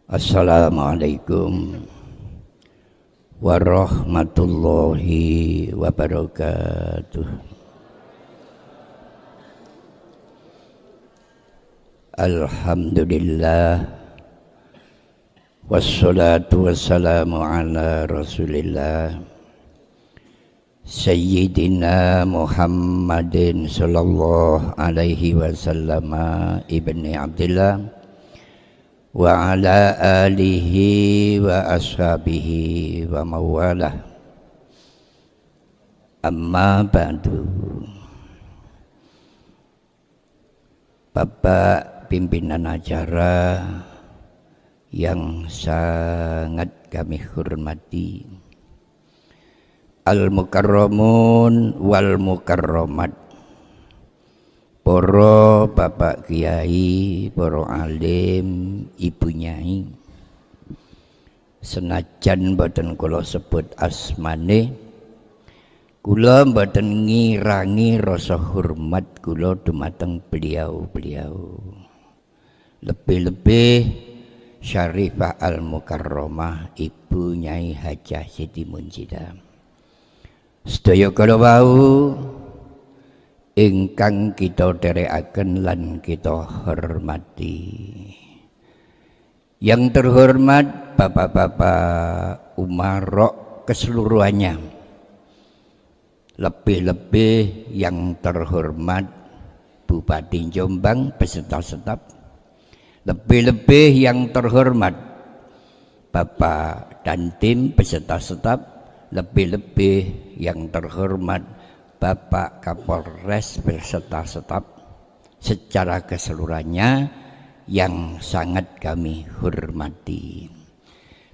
Assalamualaikum warahmatullahi wabarakatuh. Alhamdulillah wassalatu wassalamu ala Rasulillah Sayyidina Muhammadin sallallahu alaihi wasallam ibni Abdillah wa ala alihi wa ashabihi wa mawalah. Amma ba'du. Bapak pimpinan acara yang sangat kami hormati, al-mukarramun wal mukarramat, para bapak kiai, para alim, ibu nyai, senajan boten kula sebut asmane, kula boten ngirangi rasa hormat kula dumateng beliau-beliau. Lebih-lebih Syarifah Al-Mukarramah Ibu Nyai Hajah Siti Munjidah. Sedaya kala wau ingkang kita dherekaken lan kita hormati. Yang terhormat bapak-bapak umarok keseluruhannya, lebih-lebih yang terhormat Bupati Jombang beserta staf, lebih-lebih yang terhormat Bapak dan tim beserta staf, lebih-lebih yang terhormat Bapak Kapolres beserta staf secara keseluruhannya yang sangat kami hormati.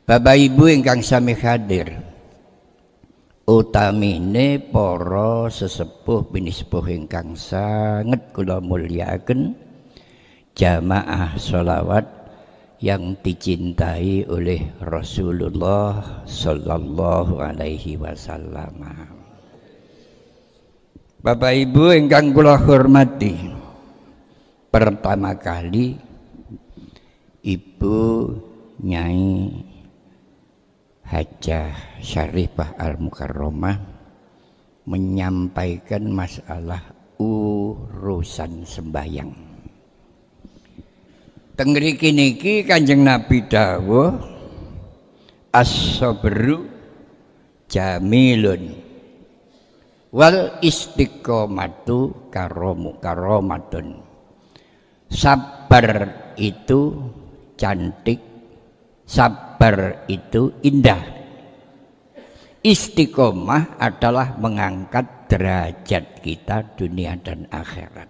Bapak Ibu ingkang sami hadir, utamine para sesepuh binisepuh ingkang sangat kula mulyakaken, jamaah sholawat yang dicintai oleh Rasulullah sallallahu alaihi wasallam. Bapak Ibu ingkang kula hormati, pertama kali Ibu Nyai Hajah Syarifah Al-Mukarramah menyampaikan masalah urusan sembahyang. Teng mriki niki Kanjeng Nabi dawuh, as-sabru jamilun wal istiqomatu karomatun. Sabar itu cantik, sabar itu indah. Istiqomah adalah mengangkat derajat kita dunia dan akhirat.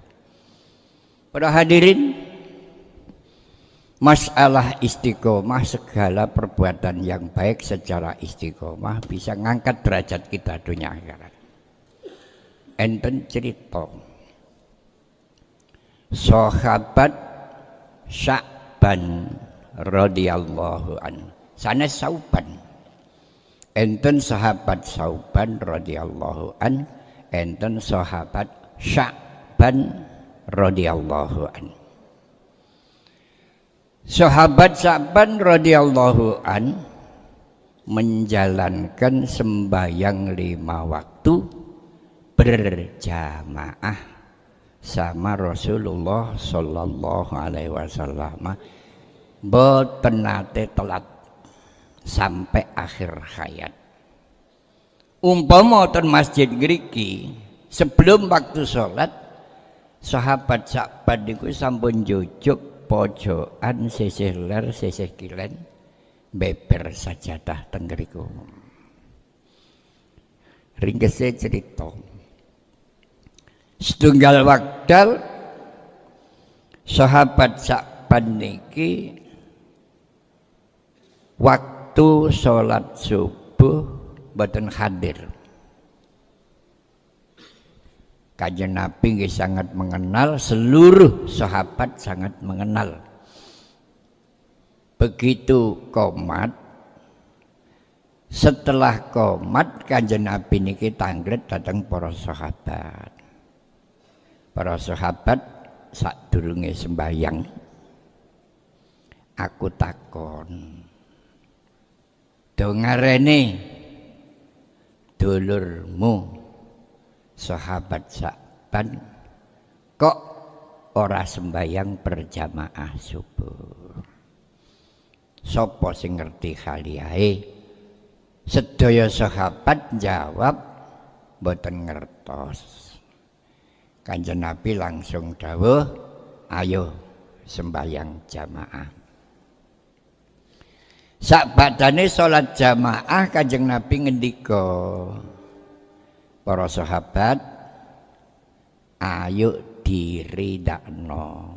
Para hadirin, masalah istiqomah, segala perbuatan yang baik secara istiqomah bisa mengangkat derajat kita dunia akhirat. Enten cerita sahabat Sya'ban radhiyallahu an, sanes Sauban. Enten sahabat Sauban radhiyallahu an, enten sahabat Sya'ban radhiyallahu an. Sahabat Sya'ban radhiyallahu an menjalankan sembahyang 5 waktu berjamaah sama Rasulullah sallallahu alaihi wasallam, boten nate telat sampai akhir hayat. Umpama ten masjid ngriki sebelum waktu sholat, sahabat Sya'ban niku sampun jujuk pojokan sisih ler sisih kilen beber sajadah teng ngriku. Ringkese cerita, setunggal wekdal sahabat Sya'ban niki waktu sholat subuh boten hadir. Kanjeng Nabi nggih sangat mengenal, seluruh sahabat sangat mengenal. Begitu qomat, setelah qomat Kanjeng Nabi niki tanggret datang para sahabat. Para sahabat sadurunge sembahyang aku takon dongarene dulurmu sahabat Sa'ban kok ora sembayang berjamaah subuh. Sapa sing ngerti khaliyahe? Sedaya sahabat jawab mboten ngertos. Kanjeng Nabi langsung dawuh, ayo sembayang jamaah. Sakbadane salat jamaah Kanjeng Nabi ngendika, para sahabat, ayo diridakno.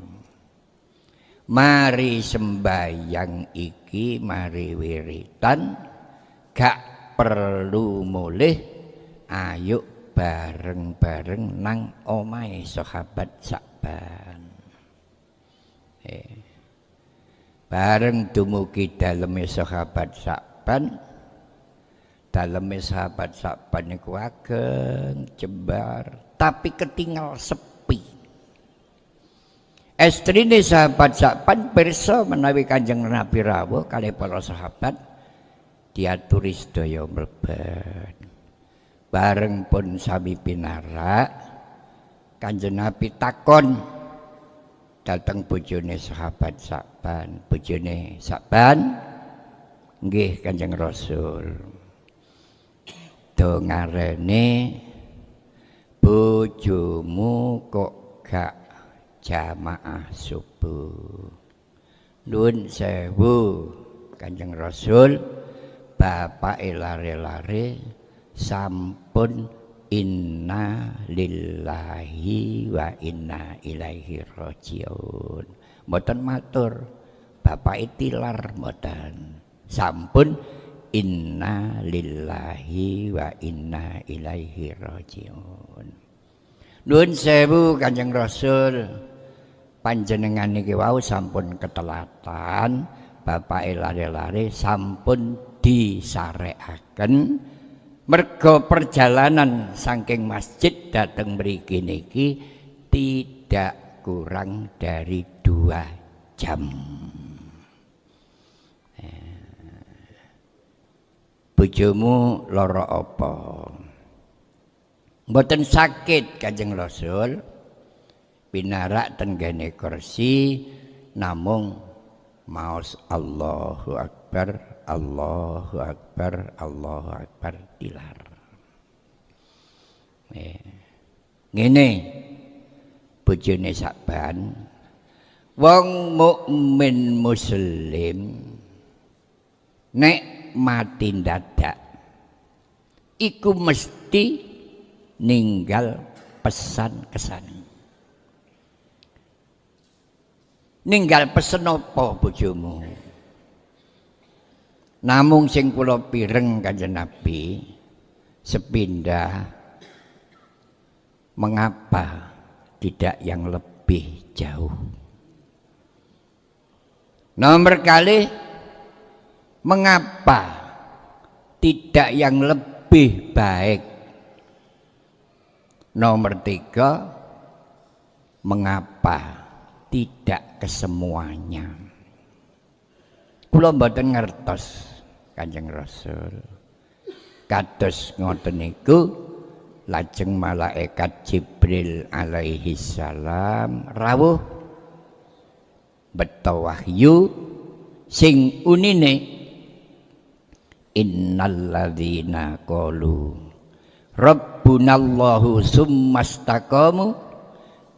Mari sembayang iki, mari wiritan, gak perlu mulih, ayo bareng-bareng nang omahe sahabat Sa'ban. Bareng dumugi daleme sahabat Sa'ban, daleme sahabat Sa'ban niku ageng jembar, tapi ketinggal sepi. Estrine sahabat Sa'ban pirsa menawi Kanjeng Nabi rawuh kalih para sahabat diaturi sedaya mlebet. Bareng pun sami pinarak, Kanjeng Nabi takon dateng bojone sahabat Sa'ban, bojone Sa'ban, nggih Kanjeng Rasul. Dongarene bojomu kok gak jamaah subuh. Nuwun sewu Kanjeng Rasul, bapake lare-lare sampun inna lillahi wa inna ilaihi rajiun. Mboten matur bapake tilar mboten. Sampun inna lillahi wa inna ilaihi rajiun. Nuwun sewu Kanjeng Rasul, panjenengan niki wau sampun ketelatan, bapake lare-lare sampun disarekaken merga perjalanan saking masjid dateng mriki niki tidak kurang dari 2 jam. Bojomu lara apa? Mboten sakit Kanjeng Rasul, pinarak tenggene kursi namung maos Allahu Akbar, Allahu Akbar, Allahu Akbar tilar. Ngene bojone Sa'ban, wong mukmin muslim nek mati dadak iku mesti ninggal pesan-kesan. Ninggal pesen apa bojomu? Namung sing kula pireng Kanjeng Nabi sepindah, mengapa tidak yang lebih jauh? Nomor kali, mengapa tidak yang lebih baik? Nomor 3, mengapa tidak kesemuanya? Kula mboten ngertos Kanjeng Rasul. Kados ngoten niku lajeng malaikat Jibril alaihi salam rawuh beta wahyu sing unine innalladzina qalu rabbunallahu summastaqamu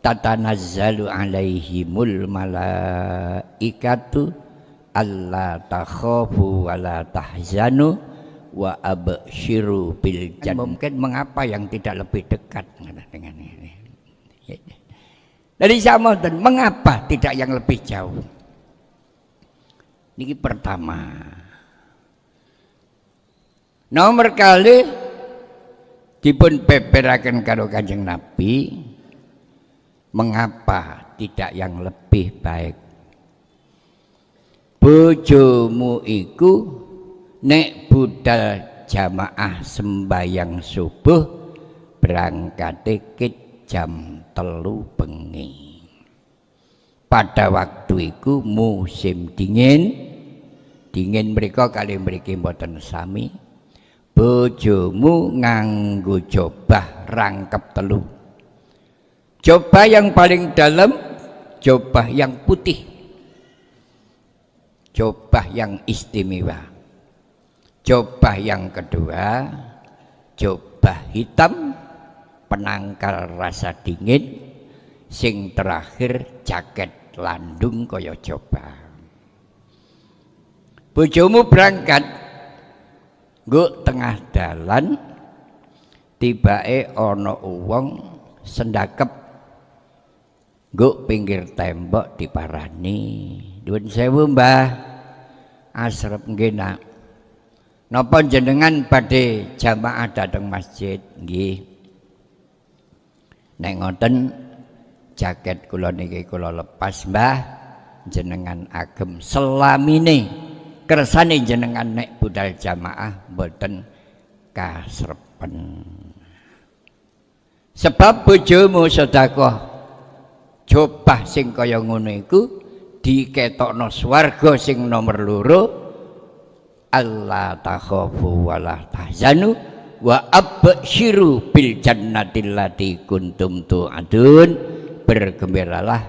tatanazzalu alaihimul malaikatu alla takhafu wa la tahzanu wa absyiru bil jannah. Mungkin mengapa yang tidak lebih dekat dengan ini. Dari sama dan mengapa tidak yang lebih jauh? Ini pertama. Nomor kali dipun beberaken karo Kanjeng Nabi, mengapa tidak yang lebih baik? Bojomu iku nek budal jamaah sembayang subuh berangkat jam 3 bengi. pada waktu itu musim dingin mereka kali mriki mboten sami. Bojomu nganggo jubah rangkep telu. Jubah yang paling dalam, jubah yang putih, jubah yang istimewa. Jubah yang kedua, jubah hitam penangkal rasa dingin. Sing terakhir jaket landung kaya jubah. Bojomu berangkat nggo tengah dalan tibake ana wong sendakep nggo pinggir tembok diparani. Nuwun sewu Mbah, asrep nggih Nak. Napa jenengan badhe jamaah dhateng masjid? Nggih. Nek ngoten jaket kula niki kula lepas Mbah, jenengan agem selamine kersane jenengan nek budal jamaah mboten kasrepen. Sebab bojomu sedekah jubah sing kaya ngono iku diketokno swarga sing nomor loro, Allah takhafu wala tahzanu wa absyiru bil jannatil lati kuntum tu'adun. Bergembiralah,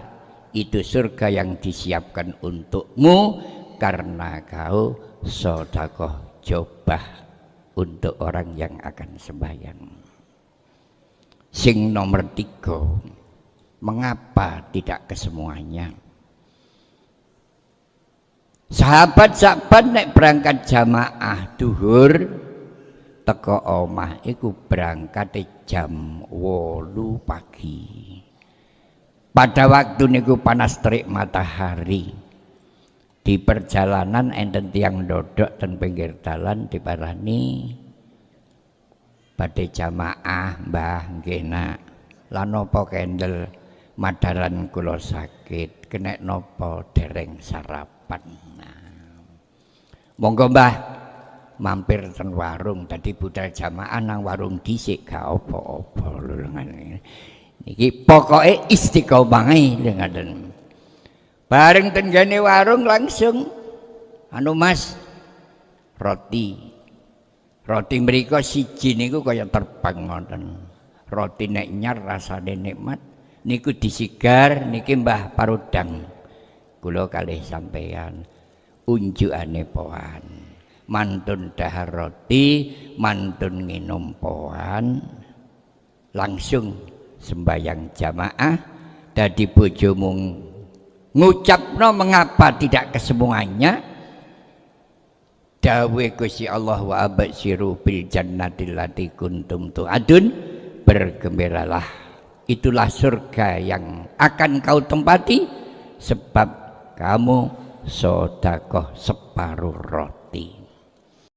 itu surga yang disiapkan untukmu karena kau sedekah jubah untuk orang yang akan sembahyang. Sing nomor 3, mengapa tidak kesemuanya? Sahabat-sahabat nek berangkat jamaah duhur teko omah iku berangkat jam 8 pagi. Pada waktu niku panas terik matahari. Di perjalanan enten tiang dodok ten pinggir dalan diparani badhe jamaah Mbah nggih Nak. Lah napa kendel madaran kula sakit kena napa dereng sarapan. Nah, monggo Mbah mampir ten warung tadi budal jamaah nang warung dhisik gak apa-apa lho ngene. Niki pokoke istiqomahe lho ngaten. Bareng tenggane warung langsung anu Mas roti mriko siji niku kaya terbang ngoten. Roti nek nyar rasane nikmat niku disigar niki Mbah Parudang kula kalih sampeyan unjukane poan mantun dahar roti mantun nginum poan langsung sembayang jamaah. Dadi bojomu ngucapno mengapa tidak kesemuanya, dawe Gusti Allah wa absyiru bil jannatil lati kuntum tu'adun. Bergembiralah, itulah surga yang akan kau tempati sebab kamu sedekah separuh roti.